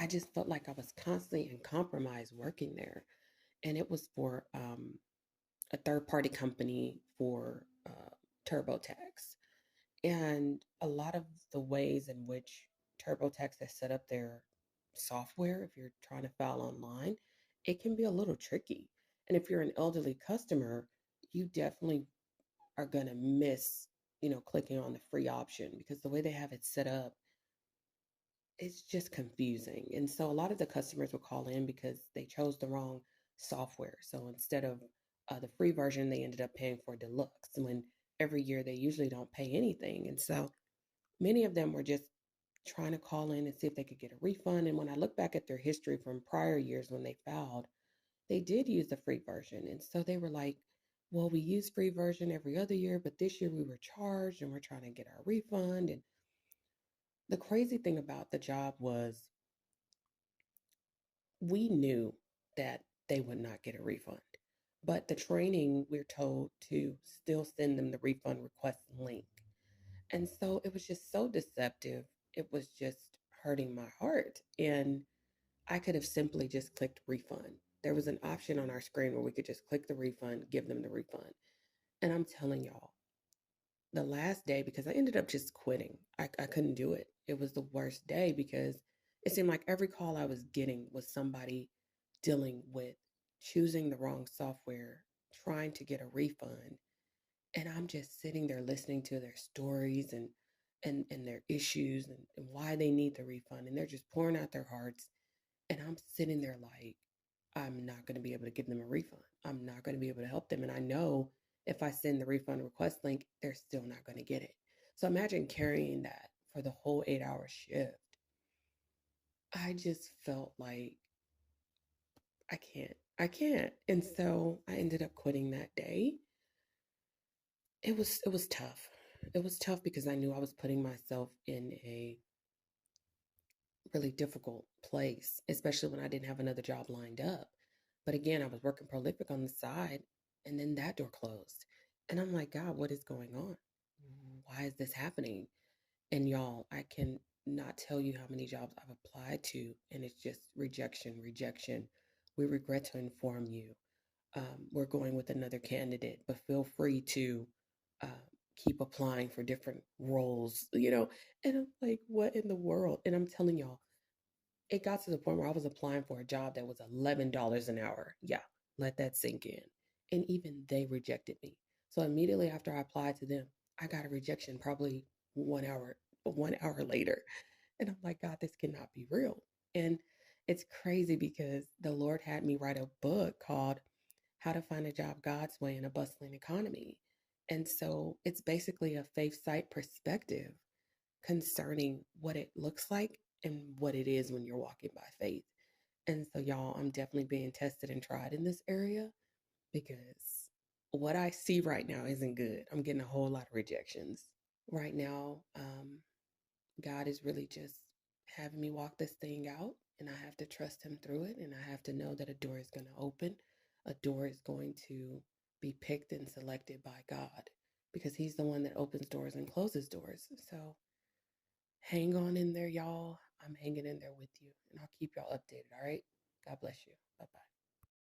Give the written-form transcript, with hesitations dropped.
I just felt like I was constantly in compromise working there. And it was for a third party company for TurboTax. And a lot of the ways in which TurboTax has set up their software, if you're trying to file online, it can be a little tricky. And if you're an elderly customer, you definitely are going to miss, clicking on the free option because the way they have it set up, it's just confusing. And so a lot of the customers will call in because they chose the wrong software. So instead of the free version, they ended up paying for deluxe when every year they usually don't pay anything. And so many of them were just trying to call in and see if they could get a refund. And when I look back at their history from prior years when they filed, they did use the free version. And so they were like, well, we use free version every other year, but this year we were charged and we're trying to get our refund. And the crazy thing about the job was we knew that they would not get a refund. But the training, we're told to still send them the refund request link. And so it was just so deceptive. It was just hurting my heart. And I could have simply just clicked refund. There was an option on our screen where we could just click the refund, give them the refund. And I'm telling y'all, the last day, because I ended up just quitting, I couldn't do it. It was the worst day because it seemed like every call I was getting was somebody dealing with choosing the wrong software, trying to get a refund. And I'm just sitting there listening to their stories and their issues and why they need the refund. And they're just pouring out their hearts. And I'm sitting there like, I'm not going to be able to give them a refund. I'm not going to be able to help them. And I know if I send the refund request link, they're still not going to get it. So imagine carrying that for the whole 8 hour shift. I just felt like I can't. And so I ended up quitting that day. It was tough. It was tough because I knew I was putting myself in a really difficult place, especially when I didn't have another job lined up. But again, I was working prolific on the side, and then that door closed. And I'm like, God, what is going on? Why is this happening? And y'all, I can not tell you how many jobs I've applied to, and it's just rejection, rejection. We regret to inform you. We're going with another candidate, but feel free to uh, keep applying for different roles. And I'm like, what in the world? And I'm telling y'all, it got to the point where I was applying for a job that was $11 an hour. Yeah, let that sink in. And even they rejected me. So immediately after I applied to them, I got a rejection probably 1 hour later. And I'm like, God, this cannot be real. And it's crazy because the Lord had me write a book called How to Find a Job God's Way in a Bustling Economy. And so it's basically a faith site perspective concerning what it looks like and what it is when you're walking by faith. And so, y'all, I'm definitely being tested and tried in this area because what I see right now isn't good. I'm getting a whole lot of rejections. Right now, God is really just having me walk this thing out, and I have to trust Him through it. And I have to know that a door is going to open, a door is going to be picked and selected by God because He's the one that opens doors and closes doors. So, hang on in there, y'all. I'm hanging in there with you, and I'll keep y'all updated. All right. God bless you. Bye bye.